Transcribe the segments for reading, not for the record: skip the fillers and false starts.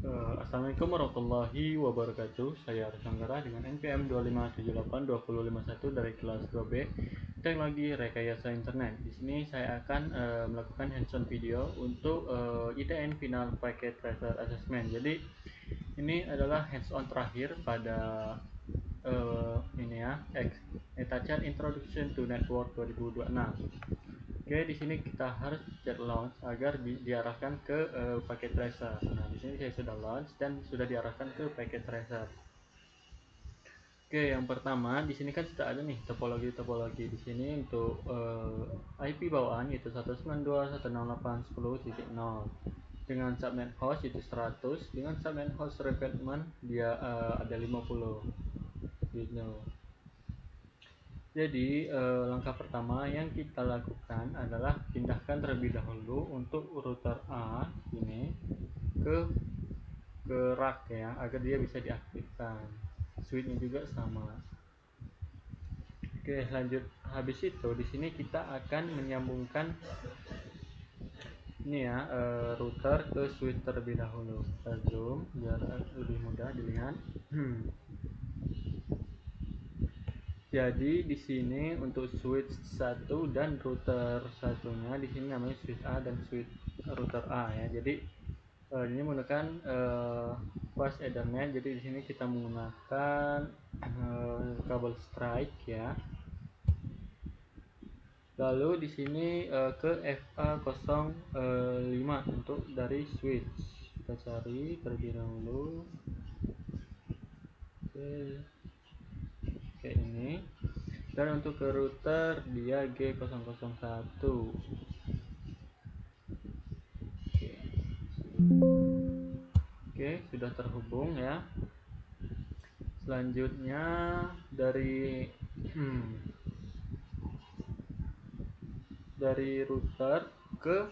Assalamualaikum warahmatullahi wabarakatuh. Saya Arif Anggara dengan NPM 2578251 dari kelas 2B Teknologi Rekayasa Internet. Di sini saya akan melakukan hands-on video untuk ITN Final Packet Tracer Assessment. Jadi ini adalah hands-on terakhir pada ini ya, Etachat Introduction to Network 2026. Oke, di sini kita harus pencet launch agar diarahkan ke packet tracer. Nah, di sini saya sudah launch dan sudah diarahkan ke packet tracer. Oke, yang pertama di sini kan sudah ada nih topologi di sini untuk IP bawaan yaitu 192.168.10.0 dengan subnet host itu 100, dengan subnet host repeatment dia ada 50 gitu. Jadi langkah pertama yang kita lakukan adalah pindahkan terlebih dahulu untuk router A ini ke rack ya, agar dia bisa diaktifkan. Switchnya juga sama. Oke, lanjut. Habis itu di sini kita akan menyambungkan ini ya router ke switch terlebih dahulu. Kita zoom biar lebih mudah dilihat. Jadi di sini untuk switch 1 dan router satunya di sini namanya switch A dan switch router A ya. Jadi ini menggunakan fast Ethernet. Jadi di sini kita menggunakan kabel strike ya. Lalu di sini ke FA05 untuk dari switch. Kita cari terlebih dahulu. Oke, kayak ini. Dan untuk ke router dia G001. Oke, sudah terhubung ya. Selanjutnya dari dari router ke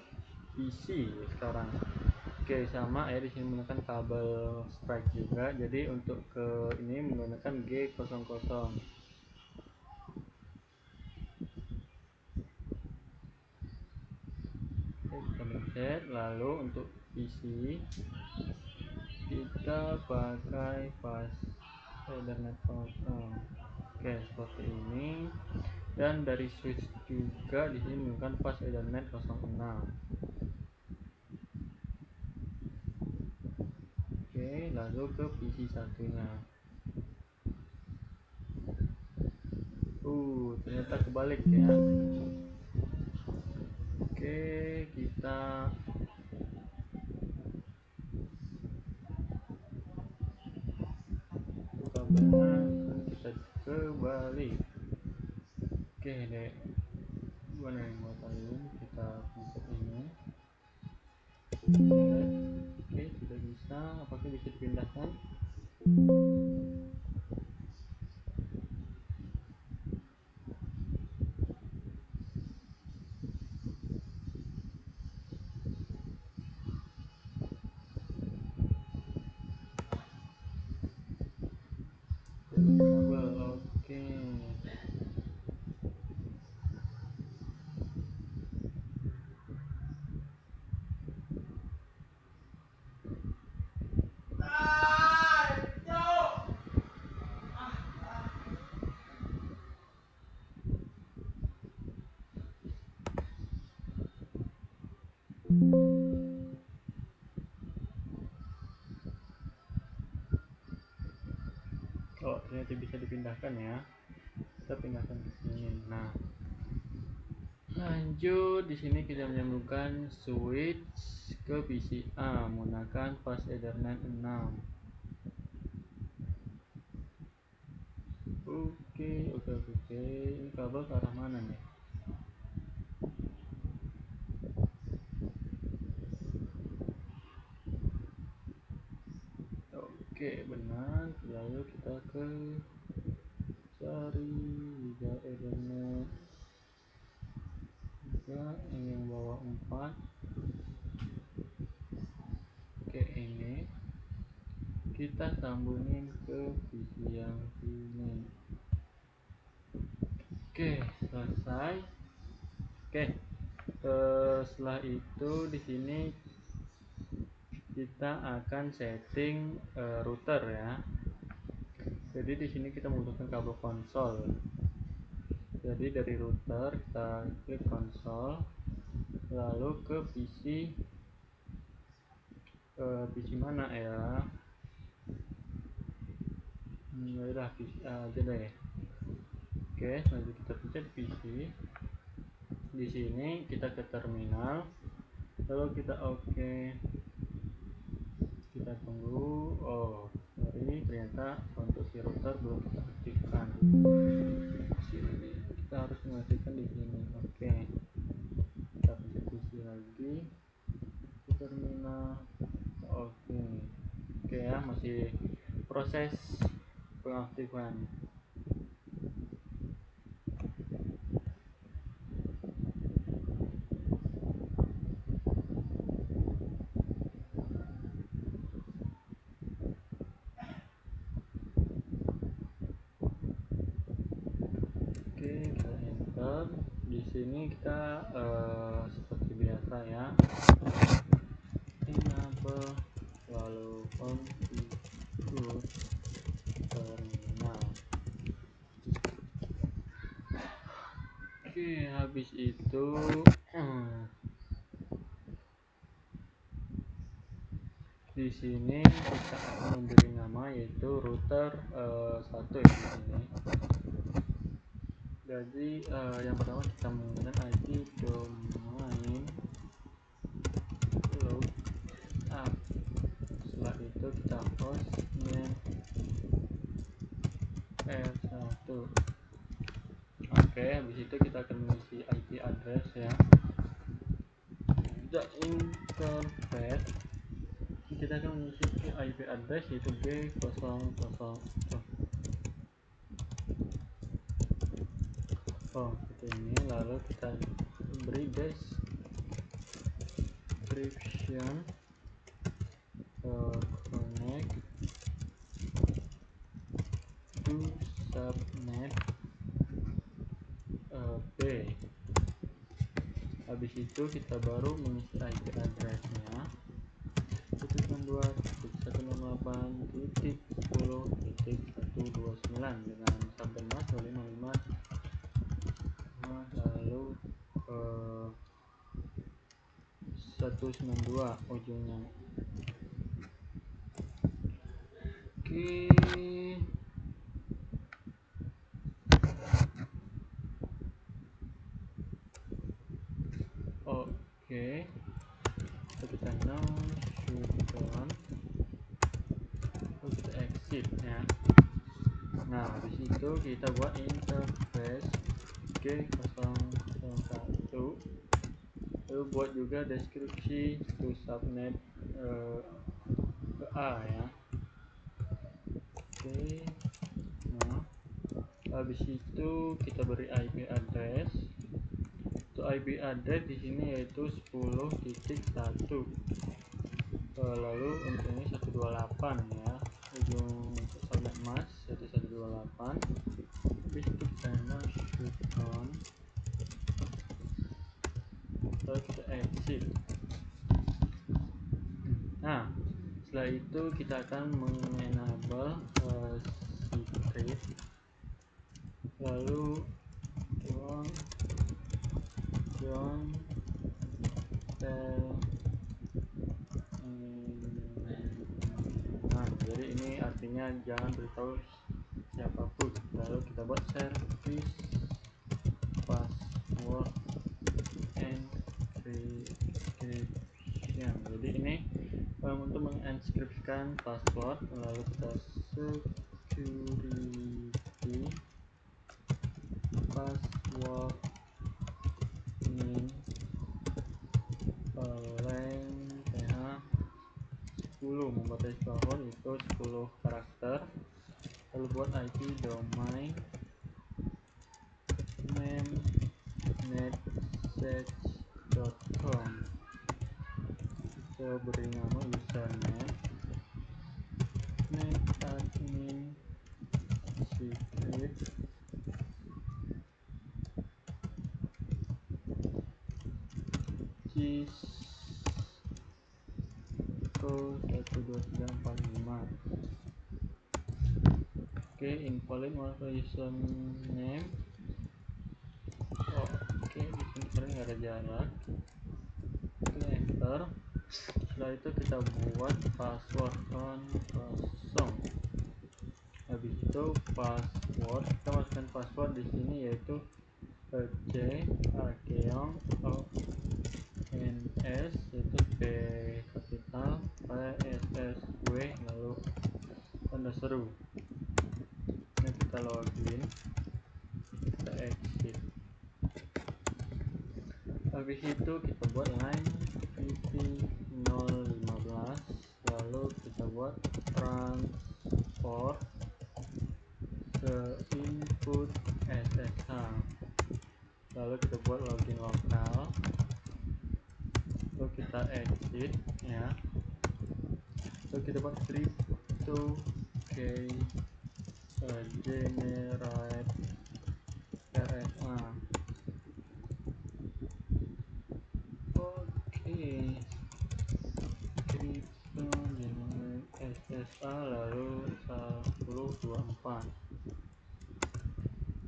PC sekarang. Oke, sama ya, di sini menggunakan kabel strike juga. Jadi untuk ke ini menggunakan G00. Oke, kita pencet. Lalu untuk PC kita pakai fast Ethernet 0. Oke, seperti ini. Dan dari switch juga di sini menggunakan fast Ethernet 06. Oke, lalu ke PC satunya. Ternyata kebalik ya. Oke, kita kabelnya kita kebalik. Oke deh, gimana yang mau kalian, kita pencet ini. Oke, sudah bisa. Apakah bisa dipindahkan? Kabel, oke. Oh, ternyata bisa dipindahkan ya. Kita pindahkan ke sini. Nah, lanjut di sini kita menyambungkan switch ke PCA menggunakan fast Ethernet 6. Oke. Ini kabel ke arah mana nih? Oke, benar. Lalu kita ke cari juga Ethernet juga yang bawah 4. Oke, ini kita sambungin ke PC yang sini. Oke, selesai. Oke, setelah itu di sini kita akan setting router ya. Jadi di sini kita membutuhkan kabel konsol. Jadi dari router kita klik konsol, lalu ke PC mana ya? Ya udah PC aja deh. Oke, selanjutnya kita pencet PC. Di sini kita ke terminal, lalu kita oke. Kita tunggu. Oh, sorry, ternyata untuk si router belum kita aktifkan. Sini kita harus mengaktifkan di sini. Oke, kita pencet PC lagi di terminal. Oke, oke ya, masih proses pengaktifan. Oke, kita enter. Di sini kita seperti biasa ya, enable, lalu configure terminal. Oke, habis itu di sini kita akan memberi nama yaitu router 1 ya di sini. Jadi yang pertama kita menggunakan IP domain lookup. Setelah itu kita hostname R1. Oke, habis itu kita akan mengisi IP address ya. The interface kita akan mengisi IP address yaitu B00. Seperti ini. Lalu kita beri description connect to subnet B. Habis itu kita baru mengisi IP addressnya 192.168.10.129 dengan subnet mask 255, lalu 192 ujungnya. Oke, kita no shutdown, kita exit ya. Nah, habis itu kita buat interface G001, lalu buat juga deskripsi to subnet ke A ya. Oke, nah habis itu kita beri IP address. Untuk IP address di sini yaitu 10.1. Lalu untuk ini 128 ya, ujung untuk subnet mask 1128. Habis itu kita shutdown, lalu kita exit. Nah, setelah itu kita akan mengenable secret, lalu don't tell anyone. Jadi ini artinya jangan beritahu siapapun. Lalu kita buat service password encryption. Jadi ini untuk menginskripsikan password. Lalu kita security password min length 10, membatasi password itu 10 karakter. Lalu buat IP domain name netsearch.com, kita beri nama username netadmin secret 192.168.123.129.125. Oke, invalid modification name. Oke, di sini sebenarnya nggak ada jarak. Oke, enter. Setelah itu kita buat password kosong. Habis itu password, kita masukkan password di sini yaitu C Akeong O N S, yaitu P kapital P S S W lalu tanda seru. Ini kita login, kita exit. Habis itu kita buat line VT015, lalu kita buat transport ke input SSH, lalu kita buat login lokal, lalu kita exit ya, lalu kita buat crypto key generate RSA. Oke, crypto generate SSA lalu 1024.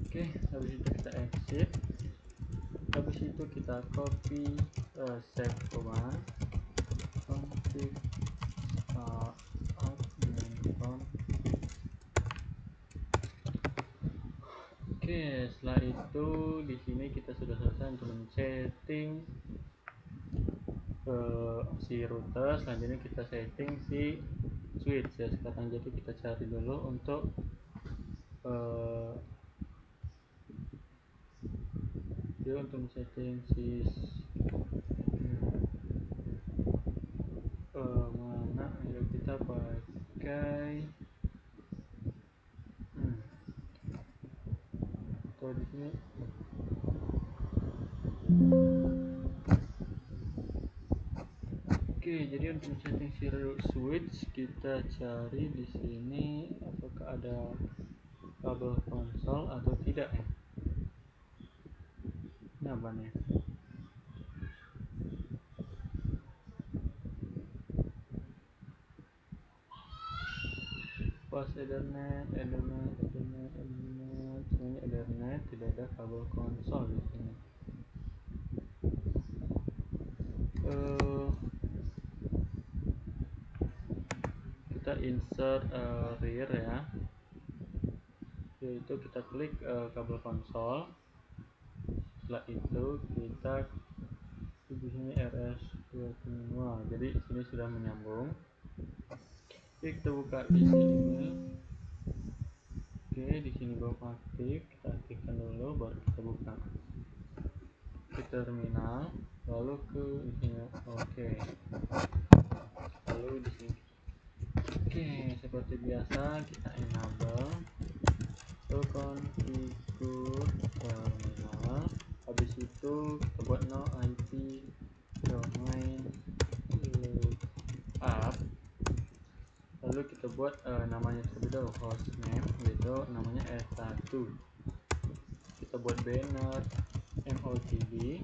Oke, habis itu kita exit. Habis itu kita copy save command config admin. Oke, setelah itu di sini kita sudah selesai untuk men-setting si router. Selanjutnya kita setting si switch ya sekarang. Jadi kita cari dulu untuk untuk setting si mana ya, kita pakai atau di sini. Oke, jadi untuk setting si switch kita cari di sini apakah ada kabel konsol atau tidak ya. Ini apa nih? Pas Ethernet, semuanya Ethernet, tidak ada kabel konsol di sini. Kita insert rear ya, yaitu kita klik kabel konsol. Setelah itu kita di sini RS2. Jadi sini sudah menyambung. Oke, kita buka di sini. Oke, di sini belum aktif, kita aktifkan dulu baru kita buka ke terminal, lalu ke di sini. Oke, lalu di sini. Oke, seperti biasa kita enable, lalu configure terminal. Habis itu kita buat no IP domain lookup, lalu kita buat namanya terlebih dahulu, hostname yaitu namanya S1. Kita buat banner MOTD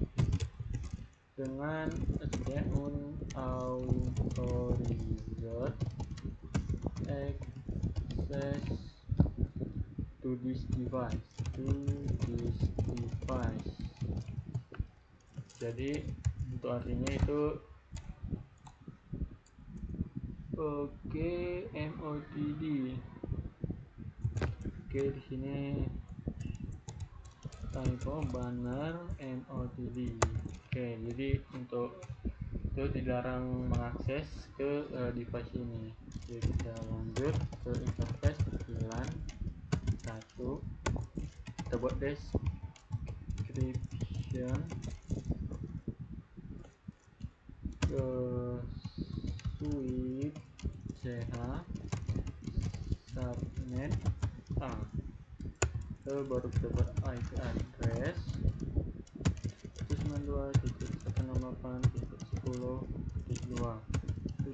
dengan unauthorized access to this device. Jadi untuk artinya itu oke, MOTD. Oke, di sini typo banner MOTD. Oke, jadi untuk itu dilarang mengakses ke device ini. Jadi kita lanjut ke interface VLAN 1. Kita buat description ke switch CH subnet A. Lalu baru kita buat IP address 192.168.10.2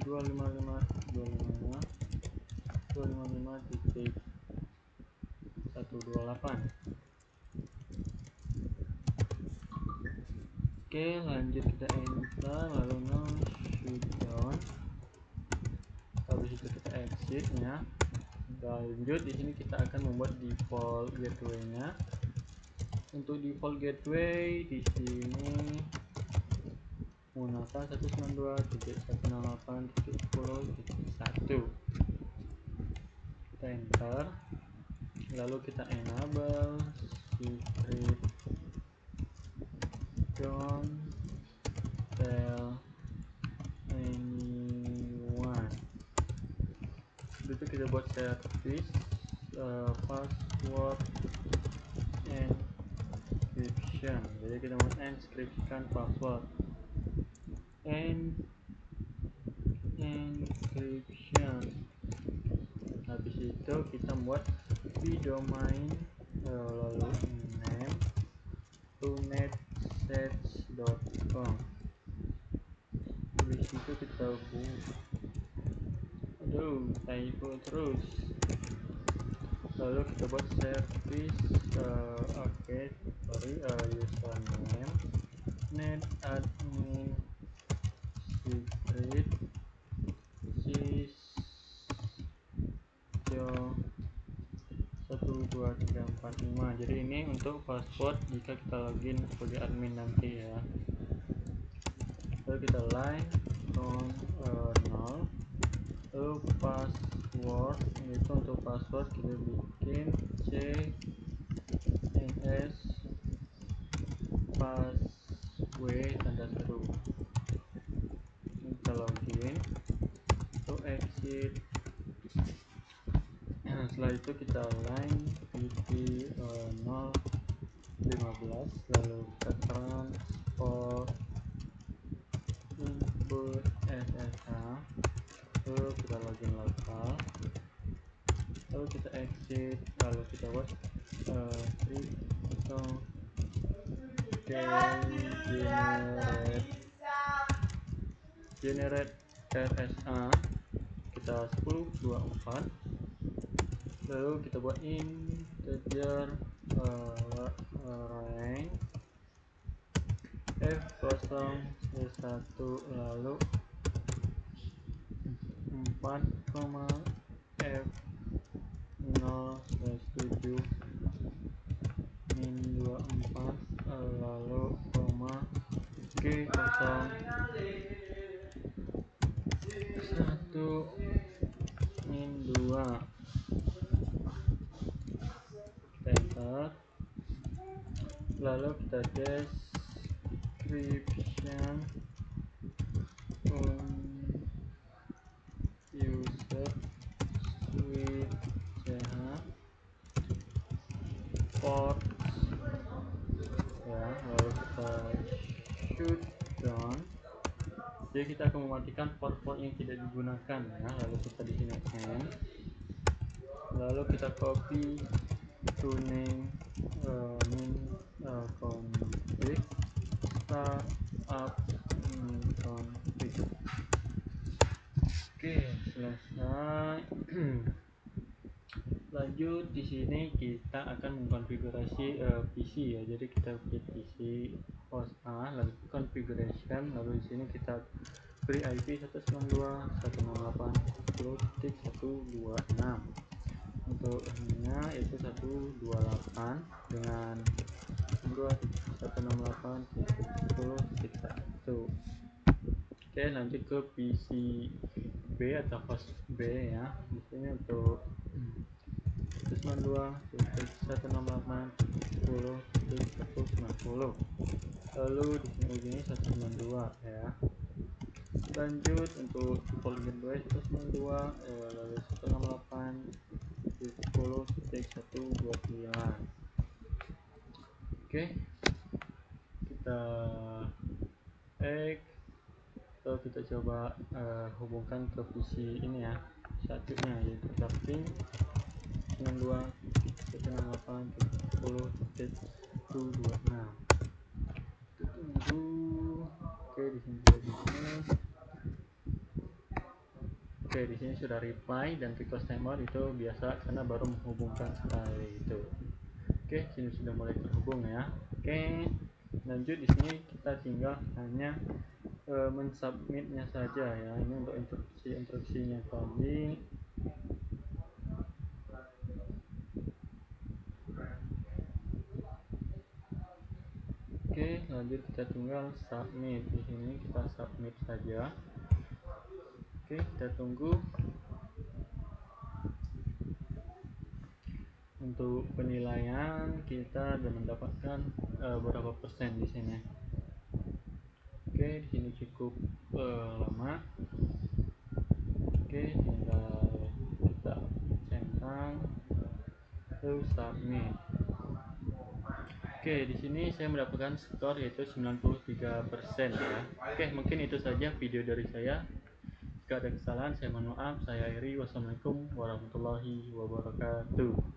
255.255.128. Oke, lanjut kita enter, lalu no shutdown. exit ya. Lanjut di sini kita akan membuat default gateway-nya. Untuk default gateway di sini menggunakan 192.168.10.1. Kita enter, lalu kita enable secret don't tell anyone. Itu kita buat service password encryption. Jadi kita mau encryption password encryption. Habis itu kita buat domain lalu name tunetsearch.com. Di situ kita typo terus. Lalu kita buat service username net admin secret sysjo 12345. Jadi ini untuk password jika kita login sebagai admin nanti ya. Lalu kita line from 0. Lalu password itu untuk password kita bikin cns password tanda seru. Kita login, to exit. Setelah itu kita line pt 015, lalu kita transport input SSH, lalu kita login lokal, lalu kita exit, lalu kita buat crypto generate RSA kita 1024. Lalu kita buat integer rank f0 1 lalu 4, f0/7 min 24 lalu g0 1 min 2. Kita enter, lalu kita description user suite ch port ya, lalu kita shut down. Jadi kita akan mematikan port-port yang tidak digunakan ya. Lalu kita di sini end, lalu kita copy tuning min config startup min config. Oke, selesai. Lanjut di sini kita akan mengkonfigurasi PC ya. Jadi kita pilih PC host A, lalu configuration, lalu di sini kita beri IP 192.168.1.126. Untuk ininya itu 128 dengan 168.10.1. Oke, lanjut ke PC B atau host B ya. Di sini untuk 192.168.10.190. Lalu di sini ujungnya 192 ya. Lanjut untuk default gateway 192 lalu 168.10.129. Oke, kita lalu kita coba hubungkan ke PC ini ya, satunya yaitu ping 92.168.10.126. Tunggu. Oke, di sini Oke, di sini sudah reply dan request timeout itu biasa karena baru menghubungkan sekali itu. Oke, sini sudah mulai terhubung ya. Oke, lanjut di sini kita tinggal hanya mensubmitnya saja ya. Ini untuk instruksinya tadi. lanjut kita tinggal submit. Di sini kita submit saja. Oke, kita tunggu. Untuk penilaian kita sudah mendapatkan berapa persen di sini. Oke, di sini cukup lama. Oke, tinggal kita centang terus submit. Oke, di sini saya mendapatkan skor yaitu 93% ya. Oke, mungkin itu saja video dari saya. Jika ada kesalahan saya mohon maaf. Saya Eri. Wassalamualaikum warahmatullahi wabarakatuh.